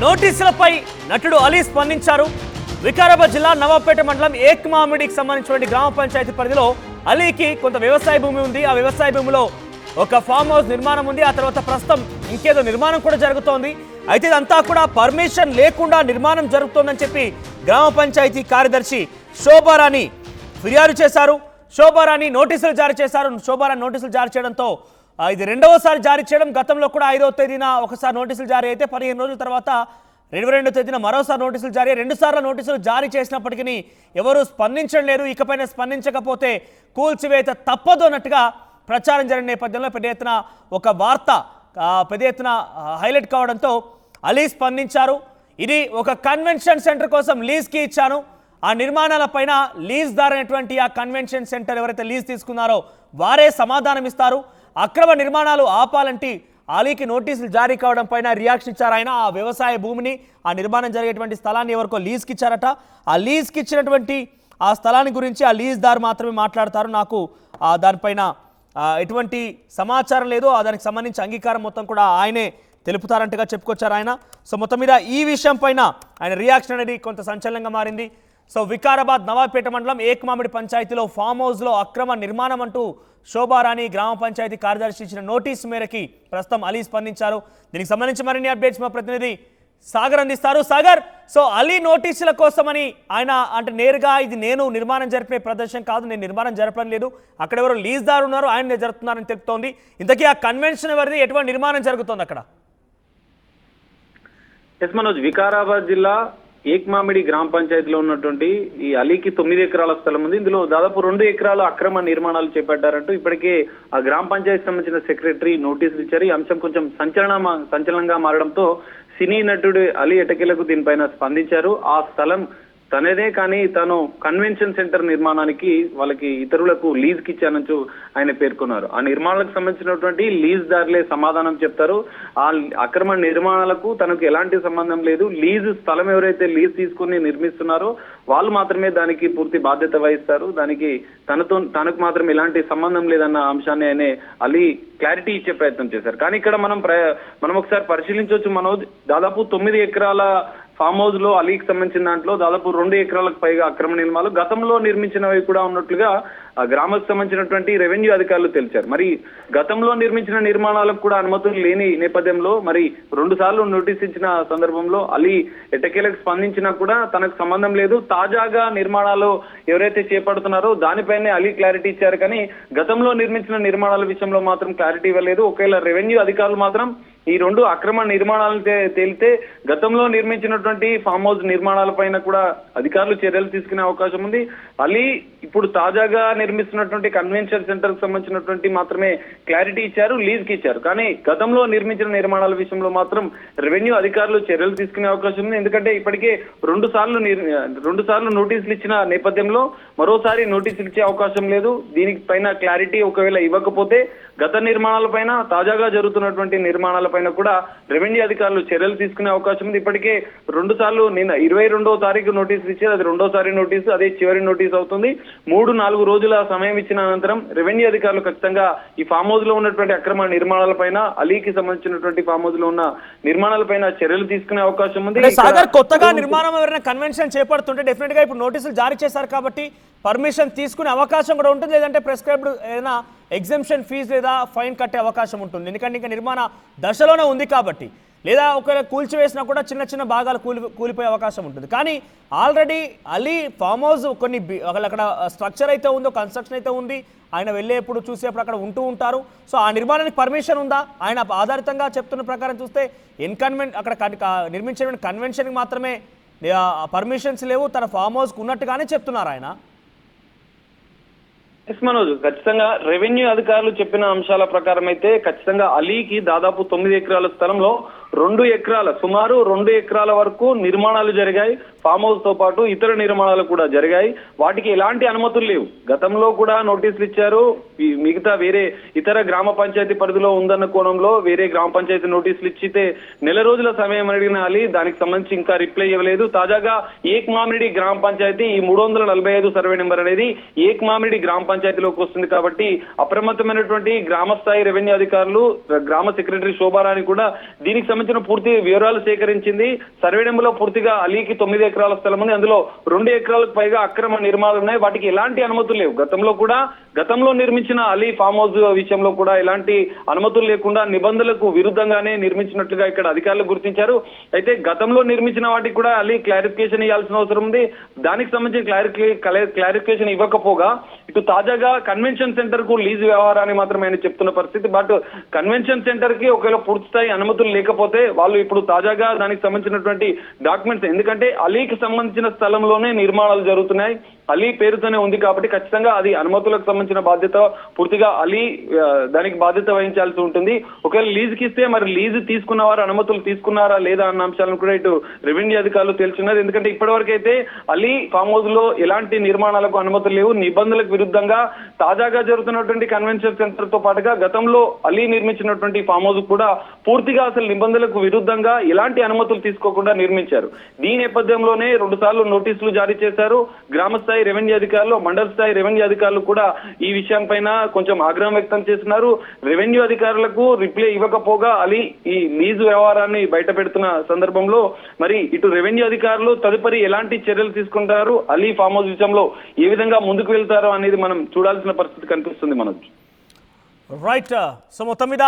నోటీసులపై నటుడు అలీ స్పందించారు. వికారాబాద్ జిల్లా నవాబ్పేట మండలం ఏక్మామిడికి సంబంధించిన గ్రామ పంచాయతీ పరిధిలో అలీకి కొంత వ్యవసాయ భూమి ఉంది. ఆ వ్యవసాయ భూమిలో ఒక ఫామ్ హౌస్ నిర్మాణం ఉంది. ఆ తర్వాత ప్రస్తుతం ఇంకేదో నిర్మాణం కూడా జరుగుతోంది. అయితే ఇదంతా కూడా పర్మిషన్ లేకుండా నిర్మాణం జరుగుతోందని చెప్పి గ్రామ పంచాయతీ కార్యదర్శి శోభారాణి ఫిర్యాదు చేశారు. శోభారాణి నోటీసులు జారీ చేశారు. శోభారాణి నోటీసులు జారీ చేయడంతో ఇది రెండవసారి జారీ చేయడం. గతంలో కూడా 5వ తేదీన ఒకసారి నోటీసులు జారీ అయితే 15 రోజుల తర్వాత 22వ తేదీన మరోసారి నోటీసులు జారీ, 2 సార్లు నోటీసులు జారీ చేసినప్పటికీ ఎవరూ స్పందించడం లేదు. ఇకపైన స్పందించకపోతే కూల్చివేత తప్పదు అన్నట్టుగా ప్రచారం జరిగిన నేపథ్యంలో పెద్ద ఎత్తున ఒక వార్త పెద్ద ఎత్తున హైలైట్ కావడంతో అలీ స్పందించారు. ఇది ఒక కన్వెన్షన్ సెంటర్ కోసం లీజ్కి ఇచ్చాను. ఆ నిర్మాణాలపైన లీజ్ దారైనటువంటి ఆ కన్వెన్షన్ సెంటర్ ఎవరైతే లీజ్ తీసుకున్నారో వారే సమాధానం ఇస్తారు. అక్రమ నిర్మాణాలు ఆపాలంటే అలీకి నోటీసులు జారీ కావడం పైన రియాక్షన్ ఇచ్చారు ఆయన. ఆ వ్యవసాయ భూమిని, ఆ నిర్మాణం జరిగేటువంటి స్థలాన్ని ఎవరికో లీజ్కి ఇచ్చారట. ఆ లీజ్కి ఇచ్చినటువంటి ఆ స్థలాన్ని గురించి ఆ లీజ్ దారు మాత్రమే మాట్లాడతారు. నాకు దానిపైన ఎటువంటి సమాచారం లేదు, దానికి సంబంధించి అంగీకారం మొత్తం కూడా ఆయనే తెలుపుతారంటగా చెప్పుకొచ్చారు ఆయన. సో మొత్తం మీద ఈ విషయం పైన ఆయన రియాక్షన్ అనేది కొంత సంచలనంగా మారింది. సో వికారాబాద్ నవాబ్పేట మండలం ఏక్మామిడి పంచాయతీలో ఫామ్ హౌస్లో అక్రమ నిర్మాణం అంటూ శోభారాణి గ్రామ పంచాయతీ కార్యదర్శి ఇచ్చిన నోటీసు మేరకి ప్రస్తుతం అలీ స్పందించారు. దీనికి సంబంధించి మరిన్ని అప్డేట్స్ మా ప్రతినిధి సాగర్ అందిస్తారు. సాగర్, సో అలీ నోటీసుల కోసమని ఆయన అంటే నేరుగా ఇది నేను నిర్మాణం జరిపే ప్రదర్శన కాదు, నేను నిర్మాణం జరపడం లేదు, అక్కడ ఎవరో లీజ్దారు ఉన్నారు ఆయన జరుపుతున్నారని తెలుపుతోంది. ఇంతకీ ఆ కన్వెన్షన్ ఎవరిది, ఎటువంటి నిర్మాణం జరుగుతోంది అక్కడ? ఎస్ మనోజ్, వికారాబాద్ జిల్లా ఏక్మామిడి గ్రామ పంచాయతీలో ఉన్నటువంటి ఈ అలీకి 9 ఎకరాల స్థలం ఉంది. ఇందులో దాదాపు 2 ఎకరాల అక్రమ నిర్మాణాలు చేపట్టారంటూ ఇప్పటికే ఆ గ్రామ పంచాయతీ సంబంధించిన సెక్రటరీ నోటీసులు ఇచ్చారు. ఈ అంశం కొంచెం సంచలనంగా మారడంతో సినీ నటుడు అలీ ఎటకేలకు దీనిపైన స్పందించారు. ఆ స్థలం తనదే, కానీ తాను కన్వెన్షన్ సెంటర్ నిర్మాణానికి వాళ్ళకి ఇతరులకు లీజ్కి ఇచ్చానంటూ ఆయన పేర్కొన్నారు. ఆ నిర్మాణాలకు సంబంధించినటువంటి లీజ్ దారులే సమాధానం చెప్తారు. ఆ అక్రమ నిర్మాణాలకు తనకు ఎలాంటి సంబంధం లేదు, లీజ్ స్థలం ఎవరైతే లీజ్ తీసుకుని నిర్మిస్తున్నారో వాళ్ళు మాత్రమే దానికి పూర్తి బాధ్యత వహిస్తారు, దానికి తనకు మాత్రం ఎలాంటి సంబంధం లేదన్న అంశాన్ని ఆయన అలీ క్లారిటీ ఇచ్చే ప్రయత్నం చేశారు. కానీ ఇక్కడ మనం ఒకసారి పరిశీలించవచ్చు మనోజ్, దాదాపు 9 ఎకరాల ఫామ్ హౌస్ లో అలీకి సంబంధించిన దాంట్లో దాదాపు 2 ఎకరాలకు పైగా అక్రమ నిర్మాణాలు గతంలో నిర్మించినవి కూడా ఉన్నట్లుగా ఆ గ్రామానికి సంబంధించినటువంటి రెవెన్యూ అధికారులు తెలిపారు. మరి గతంలో నిర్మించిన నిర్మాణాలకు కూడా అనుమతులు లేని నేపథ్యంలో మరి 2 సార్లు నోటీస్ ఇచ్చిన సందర్భంలో అలీ ఎట్టకేలకు స్పందించినా కూడా తనకు సంబంధం లేదు, తాజాగా నిర్మాణాలు ఎవరైతే చేపడుతున్నారో దానిపైనే అలీ క్లారిటీ ఇచ్చారు. కానీ గతంలో నిర్మించిన నిర్మాణాల విషయంలో మాత్రం క్లారిటీ ఇవ్వలేదు. ఒకవేళ రెవెన్యూ అధికారులు మాత్రం ఈ 2 అక్రమ నిర్మాణాలు తేలితే గతంలో నిర్మించినటువంటి ఫామ్ హౌస్ నిర్మాణాలపైన కూడా అధికారులు చర్యలు తీసుకునే అవకాశం ఉంది. అలీ ఇప్పుడు తాజాగా నిర్మిస్తున్నటువంటి కన్వెన్షన్ సెంటర్ కి సంబంధించినటువంటి మాత్రమే క్లారిటీ ఇచ్చారు, లీజ్కి ఇచ్చారు. కానీ గతంలో నిర్మించిన నిర్మాణాల విషయంలో మాత్రం రెవెన్యూ అధికారులు చర్యలు తీసుకునే అవకాశం ఉంది. ఎందుకంటే ఇప్పటికే 2 సార్లు నోటీసులు ఇచ్చిన నేపథ్యంలో మరోసారి నోటీసులు ఇచ్చే అవకాశం లేదు. దీనికి పైన క్లారిటీ ఒకవేళ ఇవ్వకపోతే గత నిర్మాణాలపైన, తాజాగా జరుగుతున్నటువంటి నిర్మాణాలపైన కూడా రెవెన్యూ అధికారులు చర్యలు తీసుకునే అవకాశం ఉంది. ఇప్పటికే 2 సార్లు నిన్న 22వ తారీఖు నోటీసులు ఇచ్చారు, అది 2వసారి నోటీసు, అదే చివరి నోటీసు అవుతుంది. 3-4 రోజుల సమయం ఇచ్చిన అనంతరం రెవెన్యూ అధికారులు ఖచ్చితంగా ఈ ఫామ్ హౌస్ లో ఉన్నటువంటి అక్రమ నిర్మాణాలపైన, అలీకి సంబంధించినటువంటి ఫామ్ హౌస్ లో ఉన్న నిర్మాణాలపైన చర్యలు తీసుకునే అవకాశం ఉంది. సాగర్, కొత్తగా నిర్మాణం ఎవరైనా కన్వెన్షన్ చేపడుతుంటే డెఫినెట్ గా ఇప్పుడు నోటీసులు జారీ చేశారు కాబట్టి పర్మిషన్ తీసుకునే అవకాశం కూడా ఉంటుంది, లేదంటే ప్రెస్క్రైబ్డ్ ఏదైనా ఎగ్జంప్షన్ ఫీజు లేదా ఫైన్ కట్టే అవకాశం ఉంటుంది. ఎందుకంటే ఇంకా నిర్మాణ దశలోనే ఉంది కాబట్టి, లేదా ఒకవేళ కూల్చివేసినా కూడా చిన్న చిన్న భాగాలు కూలిపోయే అవకాశం ఉంటుంది. కానీ ఆల్రెడీ అలీ ఫామ్ హౌస్ కొన్ని అక్కడ స్ట్రక్చర్ అయితే ఉందో, కన్స్ట్రక్షన్ అయితే ఉంది, ఆయన వెళ్ళేప్పుడు చూసేప్పుడు అక్కడ ఉంటూ ఉంటారు. సో ఆ నిర్మాణానికి పర్మిషన్ ఉందా? ఆయన ఆధారితంగా చెప్తున్న ప్రకారం చూస్తే అక్కడ నిర్మించిన కన్వెన్షన్కి మాత్రమే పర్మిషన్స్ లేవు, తన ఫామ్ హౌస్కి ఉన్నట్టుగానే చెప్తున్నారు ఆయన. ఎస్ మనోజ్, ఖచ్చితంగా రెవెన్యూ అధికారులు చెప్పిన అంశాల ప్రకారం అయితే ఖచ్చితంగా అలీకి దాదాపు 9 ఎకరాల స్థలంలో 2 ఎకరాల, సుమారు 2 ఎకరాల వరకు నిర్మాణాలు జరిగాయి. ఫామ్ హౌస్ తో పాటు ఇతర నిర్మాణాలు కూడా జరిగాయి. వాటికి ఎలాంటి అనుమతులు లేవు. గతంలో కూడా నోటీసులు ఇచ్చారు. మిగతా వేరే ఇతర గ్రామ పంచాయతీ పరిధిలో ఉందన్న కోణంలో వేరే గ్రామ పంచాయతీ నోటీసులు ఇచ్చితే నెల రోజుల సమయం అడిగిన అలీ దానికి సంబంధించి ఇంకా రిప్లై ఇవ్వలేదు. తాజాగా ఏక్మామిడి గ్రామ పంచాయతీ ఈ 345 సర్వే నెంబర్ అనేది ఏక్మామిడి గ్రామ పంచాయతీలోకి వస్తుంది కాబట్టి అప్రమత్తమైనటువంటి గ్రామ స్థాయి రెవెన్యూ అధికారులు, గ్రామ సెక్రటరీ శోభారాణి కూడా దీనికి సంబంధించిన పూర్తి వివరాలు సేకరించింది. సర్వే నెంబర్లో పూర్తిగా అలీకి 9 ఎకరాల స్థలం ఉంది. అందులో 2 ఎకరాలకు పైగా అక్రమ నిర్మాణాలు ఉన్నాయి. వాటికి ఎలాంటి అనుమతులు లేవు. గతంలో నిర్మించిన అలీ ఫామ్ హౌస్ విషయంలో కూడా ఎలాంటి అనుమతులు లేకుండా నిబంధనలకు విరుద్ధంగానే నిర్మించినట్లుగా ఇక్కడ అధికారులు గుర్తించారు. అయితే గతంలో నిర్మించిన వాటికి కూడా అలీ క్లారిఫికేషన్ ఇవ్వాల్సిన అవసరం ఉంది. దానికి సంబంధించిన క్లారిఫికేషన్ ఇవ్వకపోగా ఇటు తాజాగా కన్వెన్షన్ సెంటర్ కు లీజ్ వ్యవహారాన్ని మాత్రం ఆయన చెప్తున్న పరిస్థితి. బట్ కన్వెన్షన్ సెంటర్ కి ఒకవేళ పూర్తి స్థాయి అనుమతులు లేకపోతే వాళ్ళు ఇప్పుడు తాజాగా దానికి సంబంధించినటువంటి డాక్యుమెంట్స్, ఎందుకంటే అలీకి సంబంధించిన స్థలంలోనే నిర్మాణాలు జరుగుతున్నాయి, అలీ పేరుతోనే ఉంది కాబట్టి ఖచ్చితంగా అది అనుమతులకు సంబంధించిన బాధ్యత పూర్తిగా అలీ దానికి బాధ్యత వహించాల్సి ఉంటుంది. ఒకవేళ లీజుకి ఇస్తే మరి లీజు తీసుకున్న వారు అనుమతులు తీసుకున్నారా లేదా అన్న అంశాలను కూడా ఇటు రెవెన్యూ అధికారులు తెలుసున్నారు. ఎందుకంటే ఇప్పటివరకు అయితే అలీ ఫామ్ హౌస్ లో ఎలాంటి నిర్మాణాలకు అనుమతులు లేవు. నిబంధనలకు విరుద్ధంగా తాజాగా జరుగుతున్నటువంటి కన్వెన్షన్ సెంటర్ తో పాటుగా గతంలో అలీ నిర్మించినటువంటి ఫామ్ హౌస్ కూడా పూర్తిగా అసలు నిబంధనలకు విరుద్ధంగా ఎలాంటి అనుమతులు తీసుకోకుండా నిర్మించారు. దీని నేపథ్యంలోనే 2 సార్లు నోటీసులు జారీ చేశారు. గ్రామ స్థాయి రెవెన్యూ అధికారులు, మండల స్థాయి రెవెన్యూ అధికారులు కూడా ఈ విషయంపైన కొంచెం ఆగ్రహం వ్యక్తం చేస్తున్నారు. రెవెన్యూ అధికారులకు రిప్లై ఇవ్వకపోగా అలీ ఈ లీజు వ్యవహారాన్ని బయట పెడుతున్న సందర్భంలో మరి ఇటు రెవెన్యూ అధికారులు తదుపరి ఎలాంటి చర్యలు తీసుకుంటారు, అలీ ఫామ్ హౌస్ విషయంలో ఏ విధంగా ముందుకు వెళ్తారో అనేది మనం చూడాల్సిన పరిస్థితి కనిపిస్తుంది మనకు. రైట్. సో మొత్తం మీద